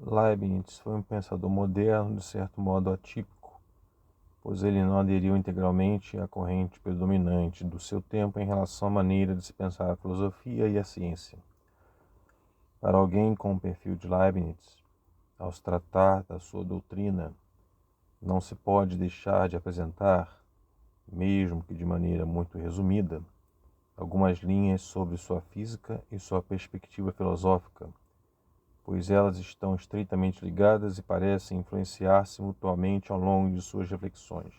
Leibniz foi um pensador moderno, de certo modo atípico, pois ele não aderiu integralmente à corrente predominante do seu tempo em relação à maneira de se pensar a filosofia e a ciência. Para alguém com o perfil de Leibniz, ao se tratar da sua doutrina, não se pode deixar de apresentar, mesmo que de maneira muito resumida, algumas linhas sobre sua física e sua perspectiva filosófica, pois elas estão estreitamente ligadas e parecem influenciar-se mutuamente ao longo de suas reflexões.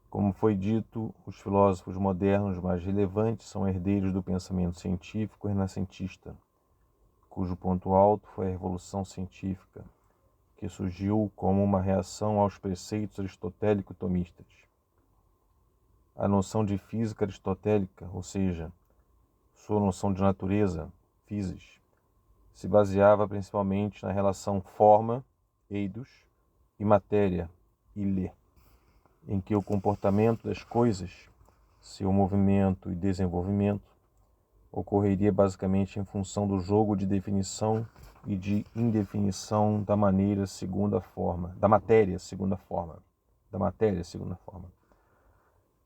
Como foi dito, os filósofos modernos mais relevantes são herdeiros do pensamento científico renascentista, cujo ponto alto foi a Revolução Científica, que surgiu como uma reação aos preceitos aristotélico-tomistas. A noção de física aristotélica, ou seja, sua noção de natureza, physis, se baseava principalmente na relação forma, eidos, e matéria, ile, em que o comportamento das coisas, seu movimento e desenvolvimento, ocorreria basicamente em função do jogo de definição e de indefinição da matéria segundo a forma.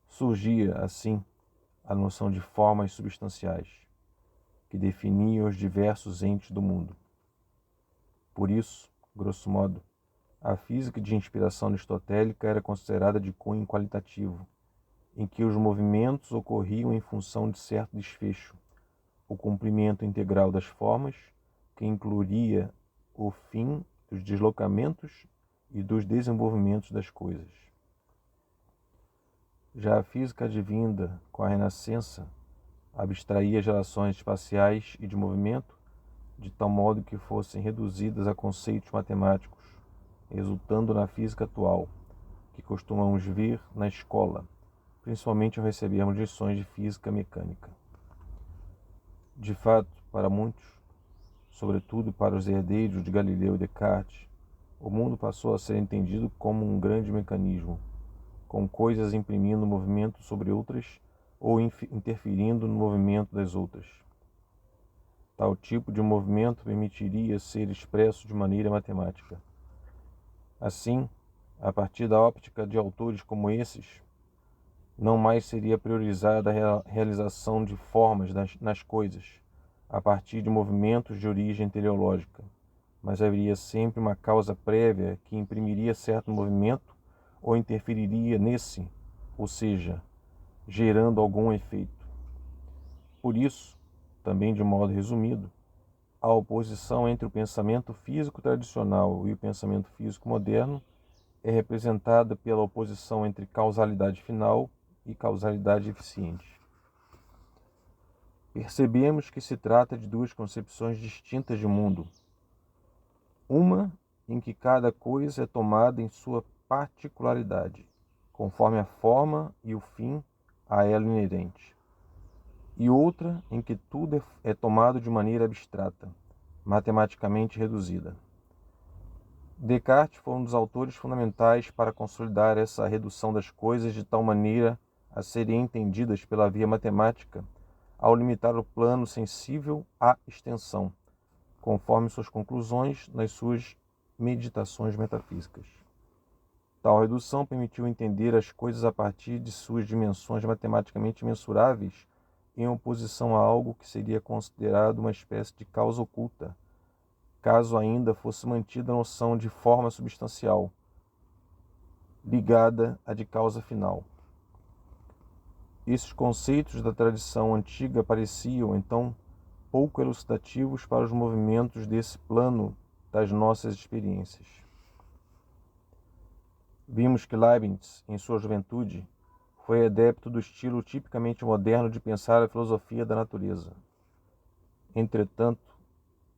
Surgia, assim, a noção de formas substanciais, que definiam os diversos entes do mundo. Por isso, grosso modo, a física de inspiração aristotélica era considerada de cunho qualitativo, em que os movimentos ocorriam em função de certo desfecho, o cumprimento integral das formas, que incluiria o fim dos deslocamentos e dos desenvolvimentos das coisas. Já a física advinda com a Renascença abstraía as relações espaciais e de movimento, de tal modo que fossem reduzidas a conceitos matemáticos, resultando na física atual, que costumamos ver na escola, principalmente ao recebermos lições de física mecânica. De fato, para muitos, sobretudo para os herdeiros de Galileu e Descartes, o mundo passou a ser entendido como um grande mecanismo, com coisas imprimindo movimento sobre outras ou interferindo no movimento das outras. Tal tipo de movimento permitiria ser expresso de maneira matemática. Assim, a partir da óptica de autores como esses, não mais seria priorizada a realização de formas nas coisas, a partir de movimentos de origem teleológica, mas haveria sempre uma causa prévia que imprimiria certo movimento ou interferiria nesse, ou seja, gerando algum efeito. Por isso, também de modo resumido, a oposição entre o pensamento físico tradicional e o pensamento físico moderno é representada pela oposição entre causalidade final e causalidade eficiente. Percebemos que se trata de duas concepções distintas de mundo. Uma em que cada coisa é tomada em sua particularidade, conforme a forma e o fim a ela inerente. E outra em que tudo é tomado de maneira abstrata, matematicamente reduzida. Descartes foi um dos autores fundamentais para consolidar essa redução das coisas de tal maneira a serem entendidas pela via matemática, ao limitar o plano sensível à extensão, conforme suas conclusões nas suas meditações metafísicas. Tal redução permitiu entender as coisas a partir de suas dimensões matematicamente mensuráveis, em oposição a algo que seria considerado uma espécie de causa oculta, caso ainda fosse mantida a noção de forma substancial, ligada à de causa final. Esses conceitos da tradição antiga pareciam, então, pouco elucidativos para os movimentos desse plano das nossas experiências. Vimos que Leibniz, em sua juventude, foi adepto do estilo tipicamente moderno de pensar a filosofia da natureza. Entretanto,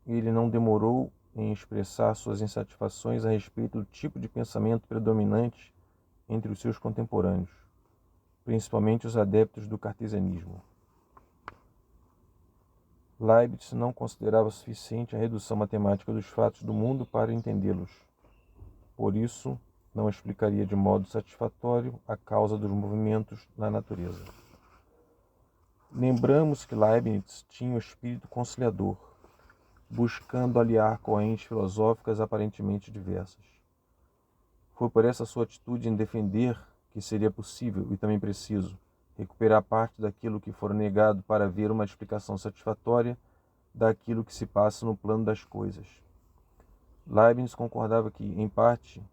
ele não demorou em expressar suas insatisfações a respeito do tipo de pensamento predominante entre os seus contemporâneos, principalmente os adeptos do cartesianismo. Leibniz não considerava suficiente a redução matemática dos fatos do mundo para entendê-los. Por isso, não explicaria de modo satisfatório a causa dos movimentos na natureza. Lembramos que Leibniz tinha o espírito conciliador, buscando aliar correntes filosóficas aparentemente diversas. Foi por essa sua atitude em defender que seria possível e também preciso recuperar parte daquilo que fora negado para ver uma explicação satisfatória daquilo que se passa no plano das coisas. Leibniz concordava que, em parte,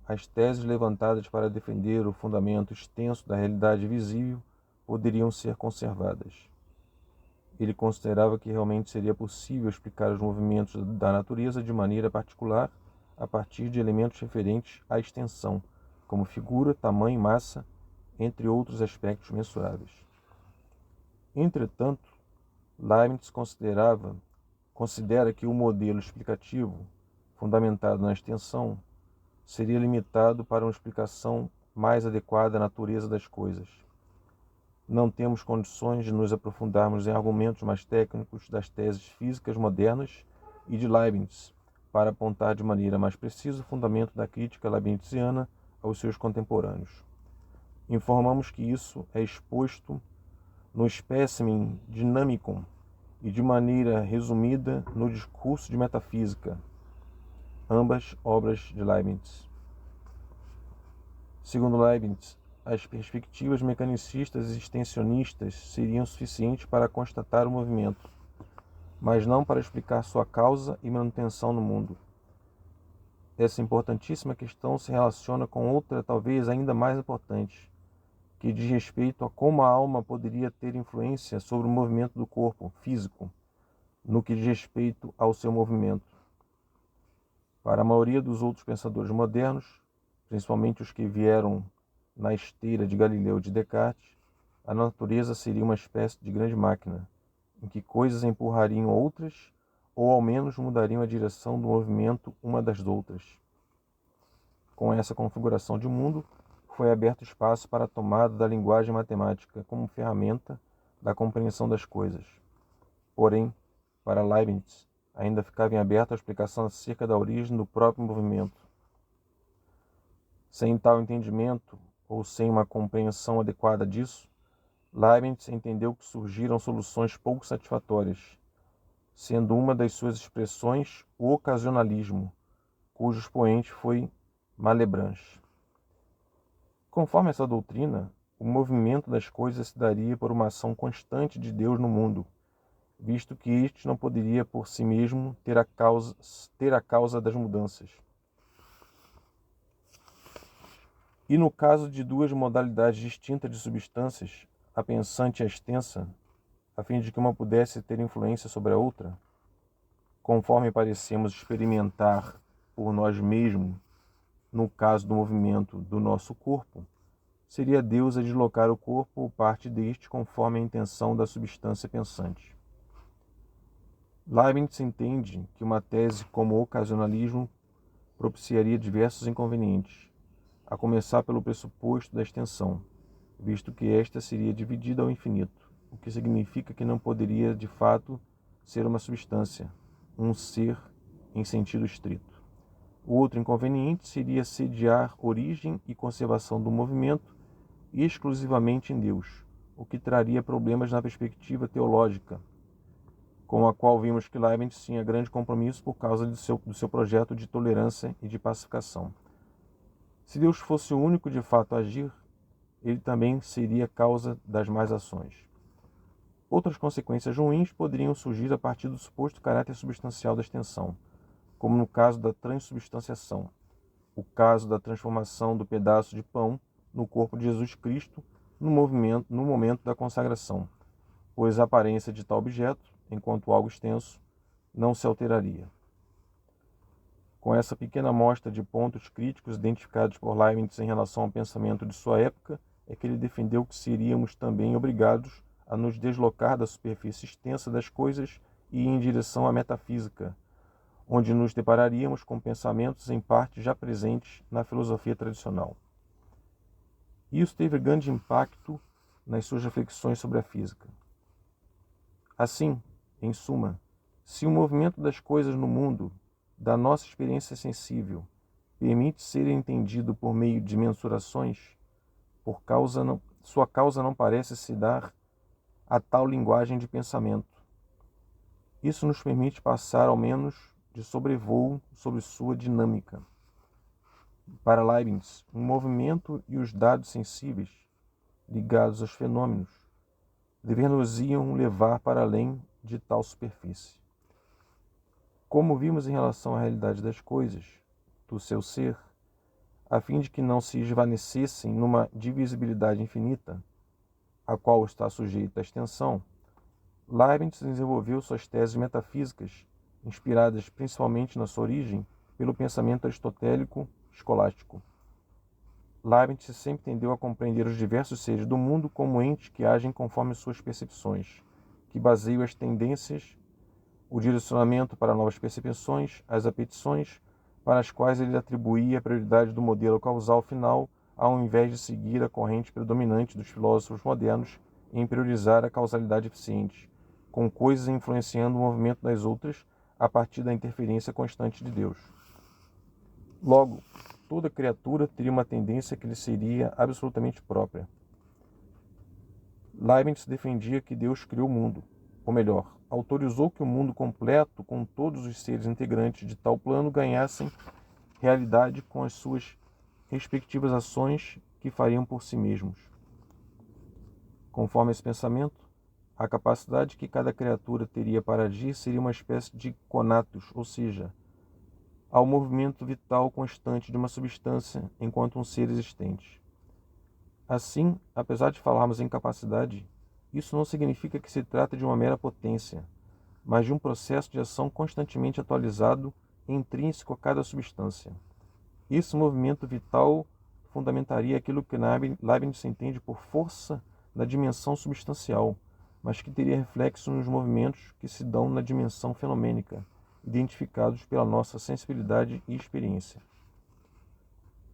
as teses levantadas para defender o fundamento extenso da realidade visível poderiam ser conservadas. Ele considerava que realmente seria possível explicar os movimentos da natureza de maneira particular a partir de elementos referentes à extensão, como figura, tamanho, massa, entre outros aspectos mensuráveis. Entretanto, Leibniz considera que o modelo explicativo, fundamentado na extensão, seria limitado para uma explicação mais adequada à natureza das coisas. Não temos condições de nos aprofundarmos em argumentos mais técnicos das teses físicas modernas e de Leibniz para apontar de maneira mais precisa o fundamento da crítica leibniziana aos seus contemporâneos. Informamos que isso é exposto no Specimen Dynamicum e de maneira resumida no Discurso de Metafísica, ambas obras de Leibniz. Segundo Leibniz, as perspectivas mecanicistas e extensionistas seriam suficientes para constatar o movimento, mas não para explicar sua causa e manutenção no mundo. Essa importantíssima questão se relaciona com outra, talvez ainda mais importante, que diz respeito a como a alma poderia ter influência sobre o movimento do corpo físico, no que diz respeito ao seu movimento. Para a maioria dos outros pensadores modernos, principalmente os que vieram na esteira de Galileu e de Descartes, a natureza seria uma espécie de grande máquina, em que coisas empurrariam outras, ou ao menos mudariam a direção do movimento uma das outras. Com essa configuração de mundo, foi aberto espaço para a tomada da linguagem matemática como ferramenta da compreensão das coisas. Porém, para Leibniz, ainda ficava em aberto a explicação acerca da origem do próprio movimento. Sem tal entendimento, ou sem uma compreensão adequada disso, Leibniz entendeu que surgiram soluções pouco satisfatórias, sendo uma das suas expressões o ocasionalismo, cujo expoente foi Malebranche. Conforme essa doutrina, o movimento das coisas se daria por uma ação constante de Deus no mundo, visto que este não poderia por si mesmo ter a causa das mudanças. E no caso de duas modalidades distintas de substâncias, a pensante e a extensa, a fim de que uma pudesse ter influência sobre a outra, conforme parecemos experimentar por nós mesmos, no caso do movimento do nosso corpo, seria Deus a deslocar o corpo ou parte deste conforme a intenção da substância pensante. Leibniz entende que uma tese como o ocasionalismo propiciaria diversos inconvenientes, a começar pelo pressuposto da extensão, visto que esta seria dividida ao infinito, o que significa que não poderia de fato ser uma substância, um ser em sentido estrito. O outro inconveniente seria sediar origem e conservação do movimento exclusivamente em Deus, o que traria problemas na perspectiva teológica, com a qual vimos que Leibniz tinha grande compromisso por causa do seu projeto de tolerância e de pacificação. Se Deus fosse o único de fato a agir, ele também seria causa das más ações. Outras consequências ruins poderiam surgir a partir do suposto caráter substancial da extensão, como no caso da transubstanciação, o caso da transformação do pedaço de pão no corpo de Jesus Cristo no momento da consagração, pois a aparência de tal objeto, enquanto algo extenso, não se alteraria. Com essa pequena amostra de pontos críticos identificados por Leibniz em relação ao pensamento de sua época, é que ele defendeu que seríamos também obrigados a nos deslocar da superfície extensa das coisas e ir em direção à metafísica, onde nos depararíamos com pensamentos em parte já presentes na filosofia tradicional. Isso teve grande impacto nas suas reflexões sobre a física. Assim, em suma, se o movimento das coisas no mundo, da nossa experiência sensível, permite ser entendido por meio de mensurações, sua causa não parece se dar a tal linguagem de pensamento. Isso nos permite passar ao menos de sobrevoo sobre sua dinâmica. Para Leibniz, o movimento e os dados sensíveis ligados aos fenômenos dever-nos-iam levar para além de tal superfície. Como vimos em relação à realidade das coisas, do seu ser, a fim de que não se esvanecessem numa divisibilidade infinita, a qual está sujeita à extensão, Leibniz desenvolveu suas teses metafísicas, inspiradas principalmente na sua origem pelo pensamento aristotélico escolástico. Leibniz sempre tendeu a compreender os diversos seres do mundo como entes que agem conforme suas percepções, que baseiam as tendências, o direcionamento para novas percepções, as apetições, para as quais ele atribuía a prioridade do modelo causal final, ao invés de seguir a corrente predominante dos filósofos modernos em priorizar a causalidade eficiente, com coisas influenciando o movimento das outras a partir da interferência constante de Deus. Logo, toda criatura teria uma tendência que lhe seria absolutamente própria. Leibniz defendia que Deus criou o mundo, ou melhor, autorizou que o mundo completo, com todos os seres integrantes de tal plano, ganhassem realidade com as suas respectivas ações que fariam por si mesmos. Conforme esse pensamento, a capacidade que cada criatura teria para agir seria uma espécie de conatos, ou seja, ao movimento vital constante de uma substância enquanto um ser existente. Assim, apesar de falarmos em capacidade, isso não significa que se trata de uma mera potência, mas de um processo de ação constantemente atualizado e intrínseco a cada substância. Esse movimento vital fundamentaria aquilo que Leibniz entende por força da dimensão substancial, mas que teria reflexo nos movimentos que se dão na dimensão fenomênica, identificados pela nossa sensibilidade e experiência.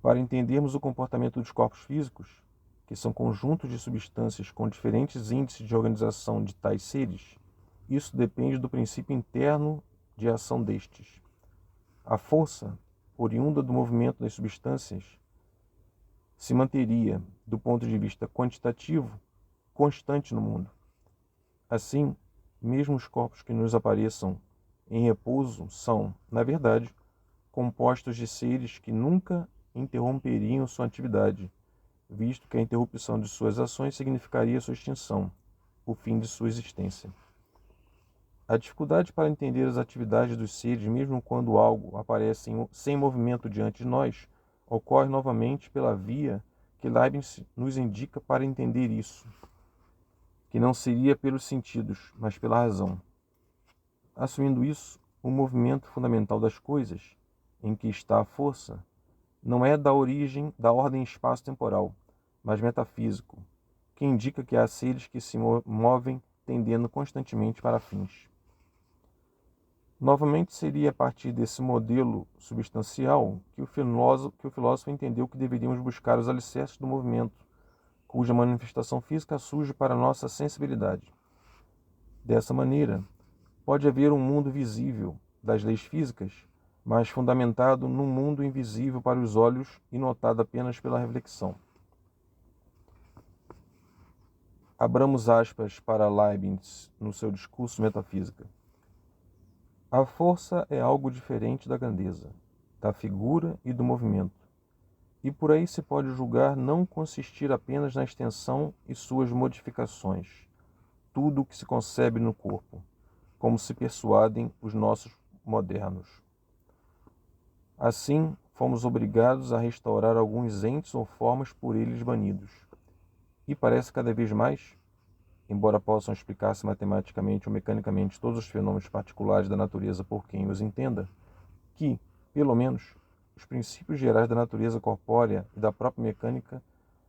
Para entendermos o comportamento dos corpos físicos, que são conjuntos de substâncias com diferentes índices de organização de tais seres, isso depende do princípio interno de ação destes. A força, oriunda do movimento das substâncias, se manteria, do ponto de vista quantitativo, constante no mundo. Assim, mesmo os corpos que nos apareçam em repouso são, na verdade, compostos de seres que nunca interromperiam sua atividade, visto que a interrupção de suas ações significaria sua extinção, o fim de sua existência. A dificuldade para entender as atividades dos seres, mesmo quando algo aparece sem movimento diante de nós, ocorre novamente pela via que Leibniz nos indica para entender isso, que não seria pelos sentidos, mas pela razão. Assumindo isso, o movimento fundamental das coisas, em que está a força, não é da ordem espaço-temporal, mas metafísico, que indica que há seres que se movem tendendo constantemente para fins. Novamente, seria a partir desse modelo substancial que o filósofo entendeu que deveríamos buscar os alicerces do movimento, cuja manifestação física surge para nossa sensibilidade. Dessa maneira, pode haver um mundo visível das leis físicas, mas fundamentado num mundo invisível para os olhos e notado apenas pela reflexão. Abramos aspas para Leibniz no seu discurso Metafísica. A força é algo diferente da grandeza, da figura e do movimento, e por aí se pode julgar não consistir apenas na extensão e suas modificações, tudo o que se concebe no corpo, como se persuadem os nossos modernos. Assim, fomos obrigados a restaurar alguns entes ou formas por eles banidos, e parece cada vez mais, embora possam explicar-se matematicamente ou mecanicamente todos os fenômenos particulares da natureza por quem os entenda, que, pelo menos, os princípios gerais da natureza corpórea e da própria mecânica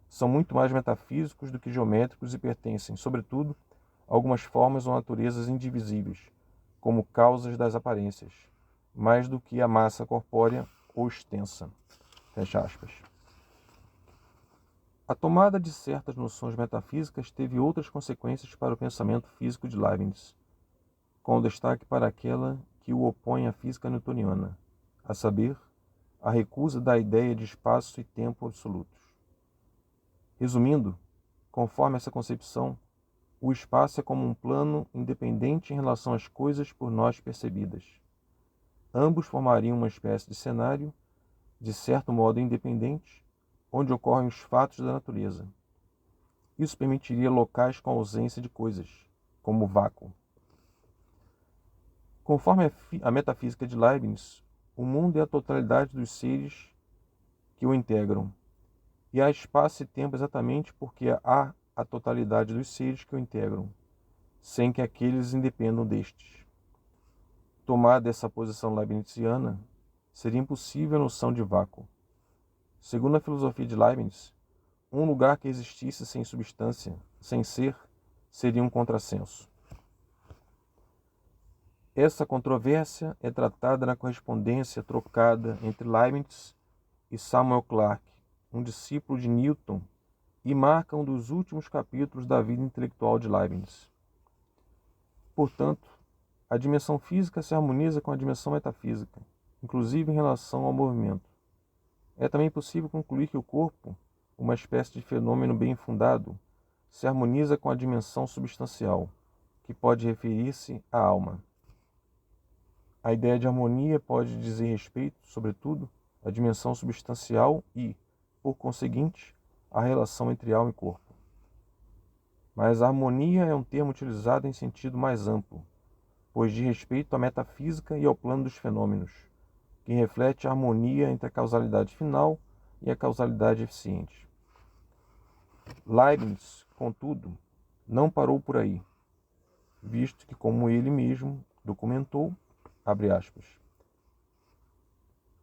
são muito mais metafísicos do que geométricos e pertencem, sobretudo, a algumas formas ou naturezas indivisíveis, como causas das aparências, mais do que a massa corpórea ou extensa. Fecha aspas. A tomada de certas noções metafísicas teve outras consequências para o pensamento físico de Leibniz, com destaque para aquela que o opõe à física newtoniana, a saber, a recusa da ideia de espaço e tempo absolutos. Resumindo, conforme essa concepção, O espaço é como um plano independente em relação às coisas por nós percebidas. Ambos formariam uma espécie de cenário, de certo modo independente, onde ocorrem os fatos da natureza. Isso permitiria locais com ausência de coisas, como o vácuo. Conforme a metafísica de Leibniz, o mundo é a totalidade dos seres que o integram, e há espaço e tempo exatamente porque há a totalidade dos seres que o integram, sem que aqueles independam destes. Tomada essa posição leibniziana, seria impossível a noção de vácuo. Segundo a filosofia de Leibniz, um lugar que existisse sem substância, sem ser, seria um contrassenso. Essa controvérsia é tratada na correspondência trocada entre Leibniz e Samuel Clarke, um discípulo de Newton, e marca um dos últimos capítulos da vida intelectual de Leibniz. Portanto, a dimensão física se harmoniza com a dimensão metafísica, inclusive em relação ao movimento. É também possível concluir que o corpo, uma espécie de fenômeno bem fundado, se harmoniza com a dimensão substancial, que pode referir-se à alma. A ideia de harmonia pode dizer respeito, sobretudo, à dimensão substancial e, por conseguinte, à relação entre alma e corpo. Mas a harmonia é um termo utilizado em sentido mais amplo, pois diz respeito à metafísica e ao plano dos fenômenos, que reflete a harmonia entre a causalidade final e a causalidade eficiente. Leibniz, contudo, não parou por aí, visto que, como ele mesmo documentou, abre aspas,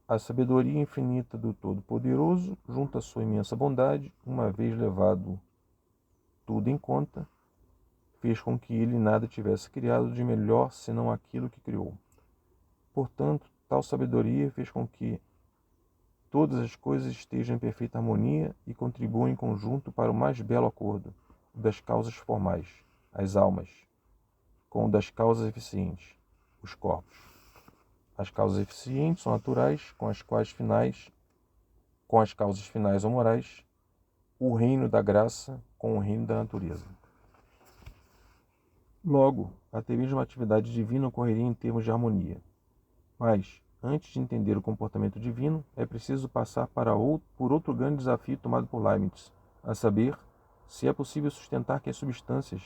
a sabedoria infinita do Todo-Poderoso, junto à sua imensa bondade, uma vez levado tudo em conta, fez com que ele nada tivesse criado de melhor senão aquilo que criou. Portanto, tal sabedoria fez com que todas as coisas estejam em perfeita harmonia e contribuam em conjunto para o mais belo acordo, o das causas formais, as almas, com o das causas eficientes, os corpos. As causas eficientes são naturais, com as causas finais ou morais, o reino da graça com o reino da natureza. Logo, até mesmo a atividade divina ocorreria em termos de harmonia. Mas, antes de entender o comportamento divino, é preciso passar por outro grande desafio tomado por Leibniz, a saber, se é possível sustentar que as substâncias,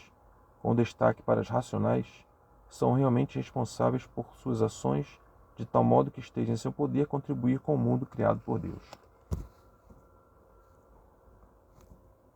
com destaque para as racionais, são realmente responsáveis por suas ações, de tal modo que esteja em seu poder contribuir com o mundo criado por Deus.